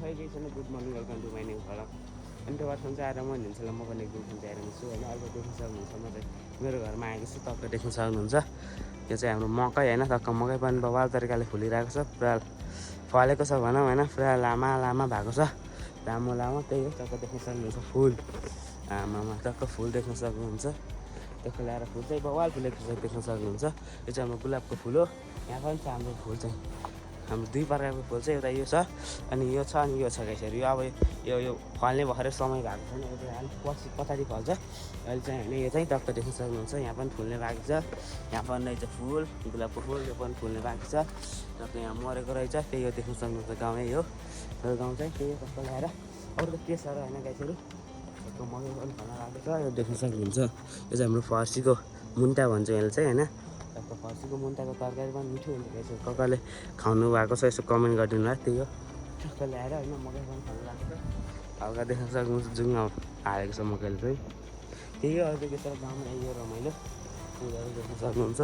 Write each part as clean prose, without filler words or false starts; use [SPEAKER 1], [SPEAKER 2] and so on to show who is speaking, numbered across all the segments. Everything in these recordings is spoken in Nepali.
[SPEAKER 1] खै केही छैन। Good morning, welcome to my new vlog. अनि त्यो बाटोमा चाहिँ आएर म हिँड्छु म पनि एकदिन खान्छ आएर हिँड्छु होइन। अर्को देख्न सक्नुहुन्छ म चाहिँ मेरो घरमा आएको छु, टक्क देख्न सक्नुहुन्छ। यो चाहिँ हाम्रो मकै होइन, टक्क मकै पनि बवाल तरिकाले फुलिरहेको छ, पुरा फलेको छ भनौँ होइन। पुरा लामा लामा भएको छ, लामो लामो। त्यही हो, टक्क देख्न सक्नुहुन्छ फुल। आमामा टक्क फुल देख्न सक्नुहुन्छ। टक्क ल्याएर फुल चाहिँ बवाल फुलेको छ देख्न सक्नुहुन्छ। यो चाहिँ हाम्रो गुलाबको फुल हो। यहाँ पनि छ हाम्रो फुल चाहिँ, हाम्रो दुई प्रकारको फुल चाहिँ, एउटा यो छ अनि यो छ अनि यो छ गाइसहरू। यो अब यो फल्ने भर्खरै समय भएको छैन, यो चाहिँ अलिक पछि पछाडि फल्छ अहिले चाहिँ होइन। यो चाहिँ टक्क देख्न सक्नुहुन्छ, यहाँ पनि फुल्ने बाँकी छ। यहाँ पनि रहेछ फुल, गुलाबको फुल, यो पनि फुल्ने बाँकी छ। टक्क यहाँ मरेको रहेछ, त्यही हो देख्न सक्नुहुन्छ। गाउँमै हो मेरो गाउँ चाहिँ, त्यही हो। टक्क ल्याएर अरू त के साह्रो होइन गाइसहरू। टक्क मकै पनि खान लागेको छ, यो देख्न सक्नुहुन्छ। यो चाहिँ हाम्रो फर्सीको मुन्टा भन्छ यसले चाहिँ होइन। टक्क फर्सीको मुन्टाको तरकारी पनि मिठो हुन्छ गाइसहरू। कसले खानु भएको छ यसो कमेन्ट गरिदिनु होला। त्यही हो, टक्क ल्याएर होइन मकै पनि खानु लाग्छ। हल्का देख्न सक्नुहुन्छ जुङ हालेको छ मकैले चाहिँ, त्यही हो। अरू के साह्रो गाउँमा यही हो रमाइलो, फुलहरू देख्न सक्नुहुन्छ।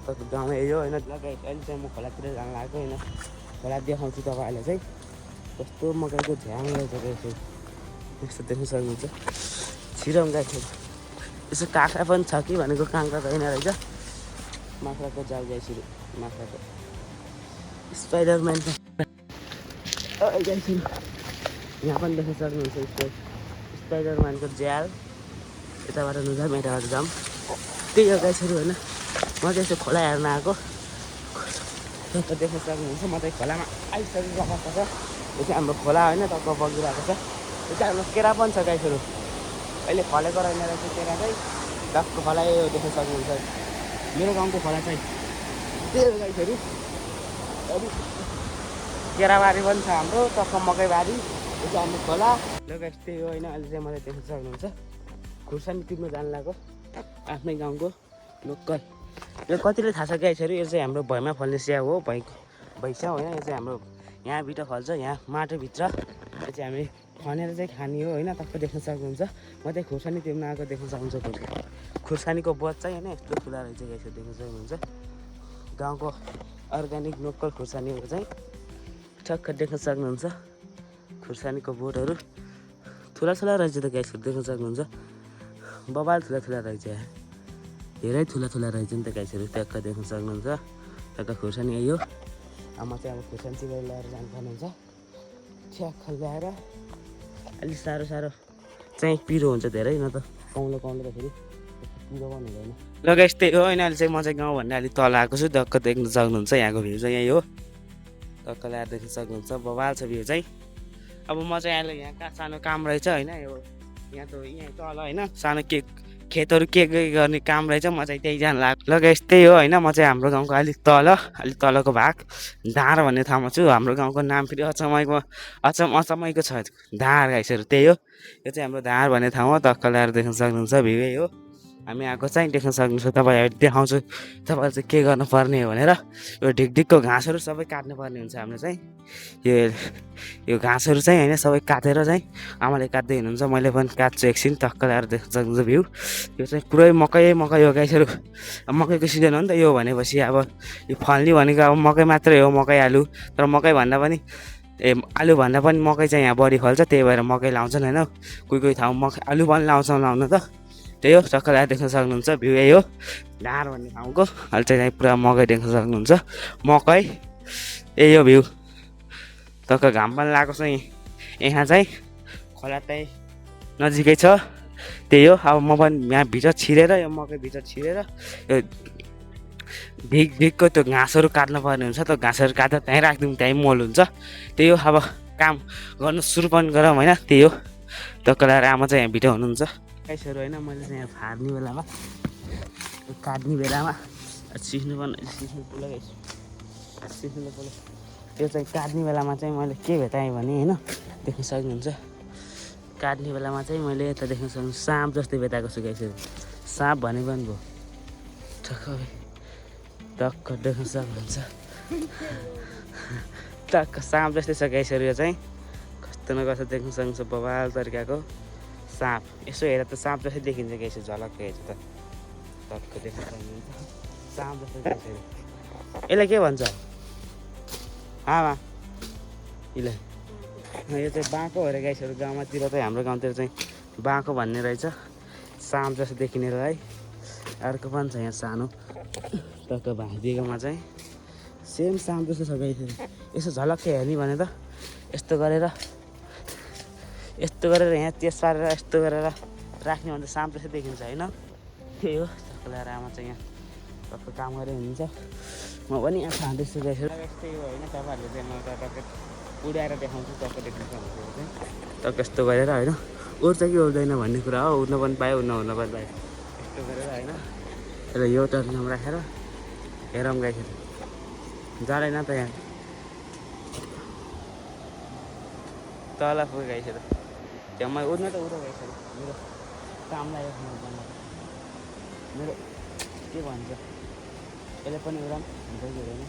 [SPEAKER 1] टक्क गाउँमा यही हो होइन। लगाएँ अहिले चाहिँ म खोलातिर जानु लागेको होइन, खोला देखाउँछु तपाईँहरूलाई चाहिँ कस्तो मकैको झ्याङ रहेछ गाइसहरू। यस्तो देख्न सक्नुहुन्छ, छिरौँ गाइसहरू। यसो काँक्रा पनि छ कि भनेको, काँक्रा छैन रहेछ। माख्राको जाल गाइसहरू, माख्राको स्पाइडरम्यान गाइसहरू। यहाँ पनि देख्न सक्नुहुन्छ स्पाइडरम्यानको ज्याल। यताबाट नजाऊँ यताबाट जाऊँ, त्यही हो गाइसहरू होइन। म चाहिँ यसो खोला हेर्न आएको, टक्क देख्न सक्नुहुन्छ। म चाहिँ खोलामा आइसकेको अवस्था छ। यो चाहिँ हाम्रो खोला होइन, टक्क बगिरहेको छ। यो चाहिँ हाम्रो केरा पनि छ गाइसहरू, अहिले फलेको रहेन रहेछ केरा चाहिँ। टक्क खोला यो देख्न सक्नुहुन्छ, मेरो गाउँको खोला चाहिँ त्यही हो गाइसहरू। अरू केराबारी पनि छ हाम्रो, टक्क मकैबारी। यो चाहिँ हाम्रो खोला, ल गाइस त्यही हो होइन। अहिले चाहिँ मलाई देख्न सक्नुहुन्छ खुर्सानी टिप्न जानु लाग्यो, आफ्नै गाउँको लोकल। यो कतिले थाहा छ गाइसहरू, यो चाहिँ हाम्रो भुइँमा फल्ने स्याउ हो, भैँस्याउ होइन। यो चाहिँ हाम्रो यहाँभित्र फल्छ, यहाँ माटोभित्र। यो चाहिँ हामी खनेर चाहिँ खाने हो होइन। टक्क देख्न सक्नुहुन्छ, म चाहिँ खुर्सानी टिप्न आएको देख्न सक्नुहुन्छ। खुर्सानीको बोट चाहिँ होइन यस्तो ठुला रहेछ गाइसहरू, देख्न सक्नुहुन्छ। गाउँको अर्ग्यानिक लोकल खुर्सानीहरू चाहिँ ठक्क देख्न सक्नुहुन्छ। खुर्सानीको बोटहरू ठुला ठुला रहेछ त गाइसहरू, देख्न सक्नुहुन्छ। बबाल ठुला ठुला रहेछ, यहाँ धेरै ठुला ठुला रहेछ नि त गाइसहरू, टक्क देख्न सक्नुहुन्छ। टक्क खुर्सानी यही हो। म चाहिँ अब खुर्सानी चाहिँ ल्याएर जानुपर्ने हुन्छ। ठ्याक्क ल्याएर अलिक साह्रो चाहिँ पिरो हुन्छ धेरै, न त कौलो त फेरि पिरो पनि हुँदैन। ल गाइस त्यही हो होइन। अहिले चाहिँ म चाहिँ गाउँभन्दा अलिक तल आएको छु, टक्क देख्न सक्नुहुन्छ। यहाँको भ्यू चाहिँ यही हो, टक्क ल्याएर देख्न सक्नुहुन्छ। बबाल छ भ्यू चाहिँ। अब म चाहिँ अहिले यहाँ कहाँ सानो काम रहेछ होइन, यो यहाँ तल होइन सानो खेतहरू के गर्ने काम रहेछ, म चाहिँ त्यही जानु लाग्यो। ल गाइस त्यही हो होइन। म चाहिँ हाम्रो गाउँको अलिक तलको भाग धार भन्ने ठाउँमा छु। हाम्रो गाउँको नाम फेरि अचम्मैको छ, धार गाइसहरू। त्यही हो, यो चाहिँ हाम्रो धार भन्ने ठाउँ हो। टक्क ल्याएर देख्न सक्नुहुन्छ भ्यू यही हो। हामी आएको चाहिँ देख्न सक्नुहुन्छ, तपाईँहरू देखाउँछु तपाईँहरू चाहिँ के गर्नुपर्ने हो भनेर। यो ढिकढिकको घाँसहरू सबै काट्नुपर्ने हुन्छ हाम्रो चाहिँ। यो घाँसहरू चाहिँ होइन सबै काटेर चाहिँ आमाले काट्दै हुनुहुन्छ, मैले पनि काट्छु एकछिन। टक्क ल्याएर देख्न सक्नुहुन्छ भ्यू। यो चाहिँ पुरै मकै हो गाइसहरू। अब मकैको सिजन हो नि त यो भनेपछि, अब यो फल्ने भनेको अब मकै मात्रै हो, मकै आलु। तर मकै भन्दा पनि आलु भन्दा पनि मकै चाहिँ यहाँ बढी फल्छ, त्यही भएर मकै लाउँछन् होइन। कोही ठाउँ मकै आलु पनि लाउन त त्यही हो। टक्क ल्याएर देख्न सक्नुहुन्छ भ्यू यही हो, धार भन्ने ठाउँको। अहिले चाहिँ पुरा मकै देख्न सक्नुहुन्छ, मकै यही हो भ्यू। टक्क घाम पनि लागेको छ यहाँ चाहिँ, खोला चाहिँ नजिकै छ। त्यही हो, अब म पनि यहाँ भित्र छिरेर यो मकै भित्र छिरेर यो भिगको त्यो घाँसहरू काट्नु पर्ने हुन्छ। त्यो घाँसहरू काटेर त्यहीँ राखिदिउँ, त्यहीँ मल हुन्छ। त्यही हो, अब काम गर्नु सुरु पनि गरौँ होइन। त्यही हो, टक्क ल्याएर आमा चाहिँ यहाँ भित्र हुनुहुन्छ गाइसहरू होइन। मैले चाहिँ यहाँ फार्ने बेलामा काट्ने बेलामा सिक्नु यो चाहिँ काट्ने बेलामा चाहिँ मैले के भेटाएँ भने होइन, देख्न सक्नुहुन्छ। काट्ने बेलामा चाहिँ मैले यता देख्न सक्नुहुन्छ साँप जस्तै भेटाएको छु गाइसहरू। साँप भने पनि भयो, टक्क देख्न सक्नुहुन्छ। टक्क साँप जस्तै छ गाइसहरू। यो चाहिँ कस्तो न कस्तो देख्न सक्नुहुन्छ, बवाल तरिकाको साँप। यसो हेर त साँप जस्तै देखिन्छ गाइसहरू, झलक्क हेर्छ त टक्क देख्न सक्नुहुन्छ साँप जस्तै गाइसहरू। यसलाई के भन्छ आमा? यसलाई यो चाहिँ बाँको हो अरे गाइसहरू। गाउँमातिर चाहिँ हाम्रो गाउँतिर चाहिँ बाँको भन्ने रहेछ, साँप जस्तो देखिने र है। अर्को पनि छ यहाँ सानो टक्क भाँचिदिएकोमा चाहिँ सेम साँप जस्तो छ गाइसहरू। यसो झलक्कै हेर्ने भने त यस्तो गरेर यहाँ तेज पारेर यस्तो गरेर राख्ने भने त साँप जस्तो देखिन्छ होइन। त्यही हो, टक्क ल्याएर आमा चाहिँ यहाँ टक्क काम गरेर हुनुहुन्छ। म पनि यहाँ खाँदैछु गाइसहरू। यस्तै हो होइन, तपाईँहरूले चाहिँ म टक्क उडाएर देखाउँछु, टक्क देख्नु सक्नुहुन्छ चाहिँ टक्क यस्तो गरेर होइन। उड्छ कि उड्दैन भन्ने कुरा हो, उड्न पनि पायो नहुन पनि पायो। यस्तो गरेर होइन, र यो टर्नमा राखेर हेरौँ गाइसहरू, जाँदैन त यहाँ तल पुग्यो गाइसहरू। त्यहाँ म उड्न त उड्छ गाइसहरू, मेरो काम लागेको मेरो के भन्छ यसले पनि उडाम हुन्छ कि हुँदैन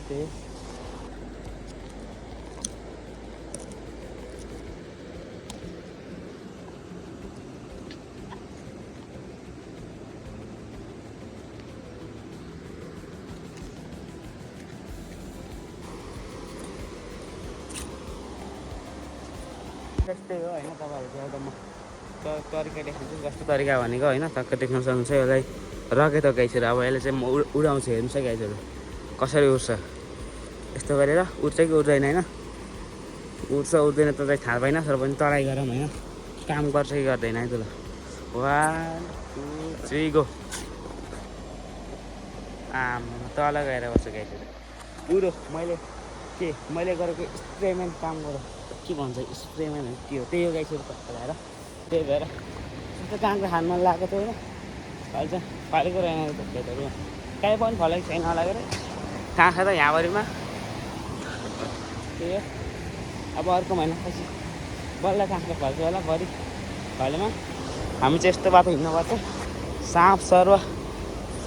[SPEAKER 1] त्यही। त्यस्तै हो होइन, तपाईँहरू एउटा म तरिका देखाउँछु कस्तो तरिका भनेको होइन। टक्क देख्न सक्नुहुन्छ यसलाई रकेट हो गाइसहरू। अब यसले चाहिँ म उडाउँछु, हेर्नुहोस् है गाइसहरू कसरी उड्छ। यस्तो गरेर उड्छ कि उड्दैन होइन, उड्छ उड्दैन त चाहिँ थाहा भएन, तर पनि ट्राई गरौँ होइन, काम गर्छ कि गर्दैन है। त ल 1 2 3 गो। तल गएर बस्छ गाइसहरू। उडो मैले गरेको स्प्रेम्यान काम गरौँ, के भन्छ स्प्रेम्यान हो के हो, त्यही हो गाइसहरू। टक्क ल्याएर त्यही भएर त्यस्तो काँक्रो खान मन लागेको थियो होइन, अहिले चाहिँ फलेको रहेन खेतहरू, कहीँ पनि फलेको छैन होला के अरे काँक्रा त यहाँभरिमा। त्यही हो, अब अर्को महिनापछि बल्ल काँक्रा फल्छ होला भरि भलेमा। हामी चाहिँ यस्तो बाटो हिँड्नुपर्छ, साँप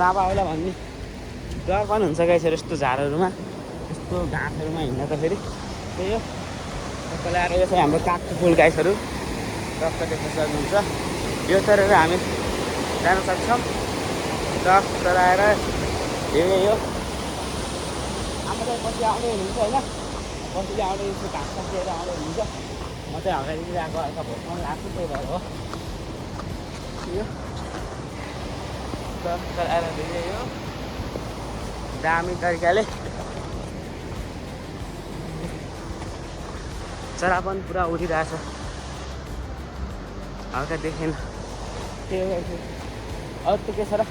[SPEAKER 1] आउला भन्ने डर पनि हुन्छ गाइसहरू यस्तो झारहरूमा, यस्तो घाँसहरूमा हिँड्दा त फेरि। त्यही हो, टक्क ल्याएर यो चाहिँ हाम्रो कागको फुल गाइसहरू टक्क देख्न सक्नुहुन्छ। यो तरेर हामी जान सक्छौँ। टक्क ल्याएर यही हो, आमा चाहिँ पछि आउँदै हुनुहुन्छ होइन, पछि आउँदै यस्तो घाँस काटेर आउँदै हुनुहुन्छ। म चाहिँ अगाडि गएको हल्का भोक पनि लाग्छ, त्यही भएर हो। यो टक्क ल्याएर यही हो, दामी तरिकाले चरा पनि पुरा उडिरहेछ, हल्का देखेन। त्यही हो अरू त के छ र।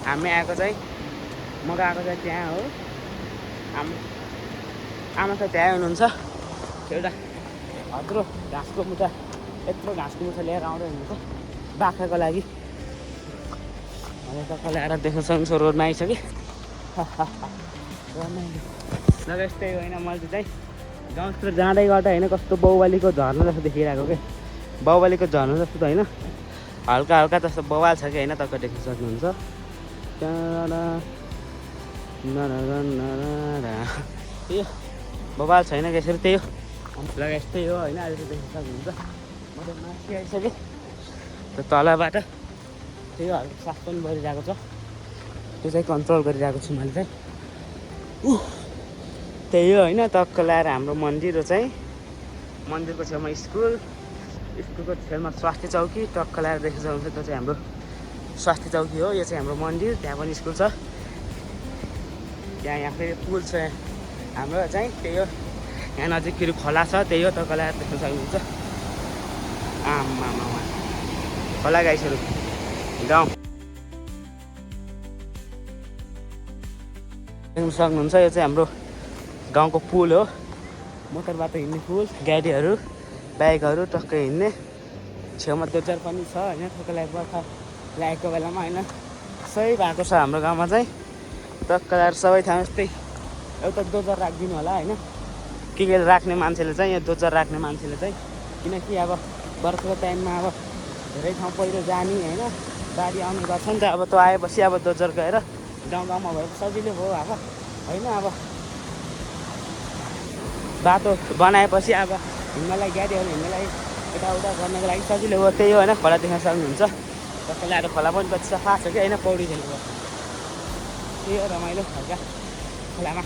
[SPEAKER 1] हामी आएको चाहिँ म गएको चाहिँ त्यहाँ हो, आमा त त्यहाँ हुनुहुन्छ। एउटा हत्रो घाँसको मुठा, यत्रो घाँसको मुठा लिएर आउँदै हुनुहुन्छ बाख्राको लागि। टक्क ल्याएर देख्न सक्नुहुन्छ रोडमा आइसक्यो। यस्तै होइन, मैले चाहिँ गाउँतिर जाँदै गर्दा होइन कस्तो बाहुबलीको झर्ना जस्तो देखिरहेको के, बाहुबलीको झर्ना जस्तो त होइन, हल्का हल्का जस्तो बवाल छ कि होइन, टक्क देख्न सक्नुहुन्छ। त्यही बवाल छैन यसरी, त्यही हो ल यस्तै हो होइन। अहिले चाहिँ देख्न सक्नुहुन्छ म त माथि आइसकेँ त तलबाट। त्यही हो, हल्का सास पनि भरिरहेको छ, त्यो चाहिँ कन्ट्रोल गरिरहेको छु मैले चाहिँ। त्यही हो होइन, टक्क ल्याएर हाम्रो मन्दिर हो चाहिँ, मन्दिरको छेउमा स्कुलको छेउमा स्वास्थ्य चौकी टक्क ल्याएर देख्न सक्नुहुन्छ। त्यो चाहिँ हाम्रो स्वास्थ्य चौकी हो, यो चाहिँ हाम्रो मन्दिर, त्यहाँ पनि स्कुल छ, यहाँ फेरि पुल छ हाम्रो चाहिँ। त्यही हो, यहाँ नजिक फेरि खोला छ, त्यही हो टक्क ल्याएर देख्न सक्नुहुन्छ। आमा खोला गाइसहरू गाउँ देख्न सक्नुहुन्छ। यो चाहिँ हाम्रो गाउँको पुल हो, मोटर बाटो हिँड्ने पुल, गाडीहरू बाइकहरू टक्क हिँड्ने। छेउमा दोचर पनि छ होइन, टक्क ल्याएर बर्खा लागेको बेलामा होइन सही भएको छ हाम्रो गाउँमा चाहिँ। टक्क ल्याएर सबै ठाउँ यस्तै एउटा दोचर राखिदिनु होला होइन, के राख्ने मान्छेले चाहिँ, यहाँ दोचर राख्ने मान्छेले चाहिँ, किनकि अब बर्खाको टाइममा अब धेरै ठाउँ पहिरो जाने होइन, बाढी आउने गर्छ नि त। अब त्यो आएपछि अब दोचर गएर गाउँमा भएको सजिलो भयो अब होइन। अब बाटो बनाएपछि अब हिँड्नलाई, गाडीहरू हिँड्नलाई, यताउता गर्नको लागि सजिलो हो। त्यही हो होइन, खोला देख्न सक्नुहुन्छ। टक्क ल्याएर खोला पनि कति सफा छ कि होइन, पौडी खेल्नु। त्यही हो रमाइलो हल्का खोलामा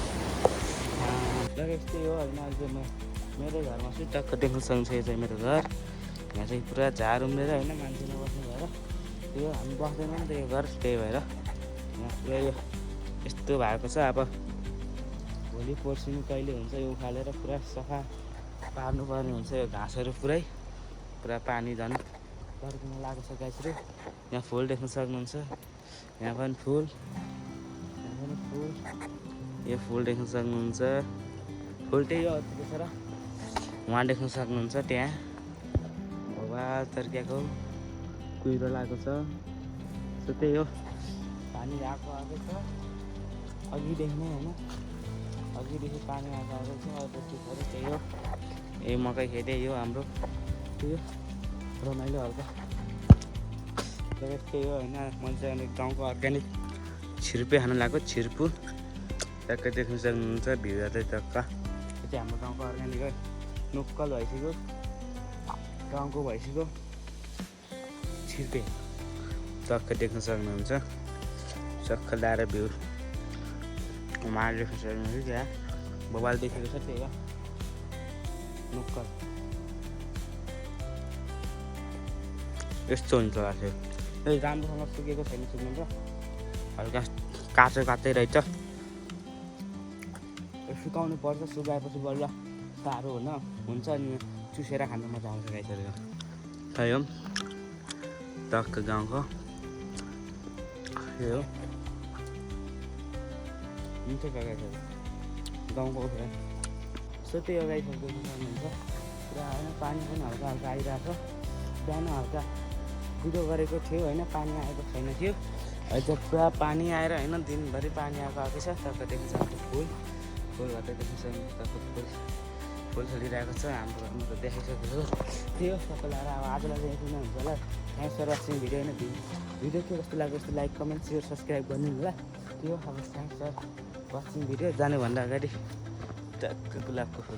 [SPEAKER 1] यस्तै हो होइन। अहिले चाहिँ म मेरै घरमा छु, टक्क देख्न सक्नुहुन्छ। यो चाहिँ मेरो घर। यहाँ चाहिँ पुरा झार उम्रेर होइन, मान्छे नबस्ने भएर यो हामी बस्दैनौँ नि त यो घर, त्यही भएर यहाँ पुरा यो यस्तो भएको छ। अब भोलि पर्सि कहिले हुन्छ यो उखालेर पुरा सफा पार्नुपर्ने हुन्छ। यो घाँसहरू पुरा पानी झन् तर्किन लागेको छ गाईहरू। यहाँ फुल देख्न सक्नुहुन्छ, यहाँ पनि फुल, यहाँ पनि फुल, यो फुल देख्न सक्नुहुन्छ। फुल त्यही हो अतिको छ र उहाँ देख्न सक्नुहुन्छ त्यहाँ भोबाल तर्किएको कुहिरो लागेको छ। सो त्यही हो, पानी आएको छ अघिदेखि नै होइन, अघिदेखि पानी आएको छ। अब त्यही हो, यही मकै खेतै यो हाम्रो, त्यही हो रमाइलो हल्का त्यही हो होइन। मैले चाहिँ अनि गाउँको अर्ग्यानिक छिर्पे खान लगाएको, छिर्पु टक्कै देख्न सक्नुहुन्छ भिडियो चाहिँ टक्क। यो चाहिँ हाम्रो गाउँको अर्ग्यानिक है, लोकल भइसक्यो, गाउँको भइसक्यो छिर्पे टक्क देख्न सक्नुहुन्छ। चक्क ल्याएर भ्यू उहाँ देख्न सक्नुहुन्छ, त्यहाँ बबाल देखेको छ, त्यही हो लोकल। यस्तो हुन्छ लाग्थ्यो, यो राम्रोसँग सुकेको छैन, सुक्नुहुन्छ हल्का काँचै रहेछ। सुकाउनु पर्छ, सुकाएपछि बल्ल साह्रो हुन्छ अनि चुसेर खान मजा आउँछ गाईहरू। त्यही हो टक्क गाउँको, यो हो हुन्छ गाईहरू गाउँको उखेर। सो त्यही हो गाईहरू देख्न सक्नुहुन्छ पुरा होइन। पानी पनि हल्का हल्का आइरहेको छ। बिहान हल्का भिडियो गरेको थियो होइन, पानी आएको छैन थियो। अहिले चाहिँ पुरा पानी आएर होइन, दिनभरि पानी आएको छ। टक्क देख्न सक्नुहुन्छ फुलबाट देख्न सक्नुहुन्छ, फुल खेलिरहेको छ। हाम्रो घरमा त देखाइसकेको छ। त्यही हो सबैलाई। अब आजलाई चाहिँ यति नै हुन्छ होला। थ्याङ्क्स फर वाचिङ भिडियो होइन। भिडियो के कस्तो लाग्यो यस्तो लाइक कमेन्ट सेयर सब्सक्राइब गर्नु होला। त्यो अब थ्याङ्क्स फर वाचिङ भिडियो। जानुभन्दा अगाडि टक्क गुलाबको फुल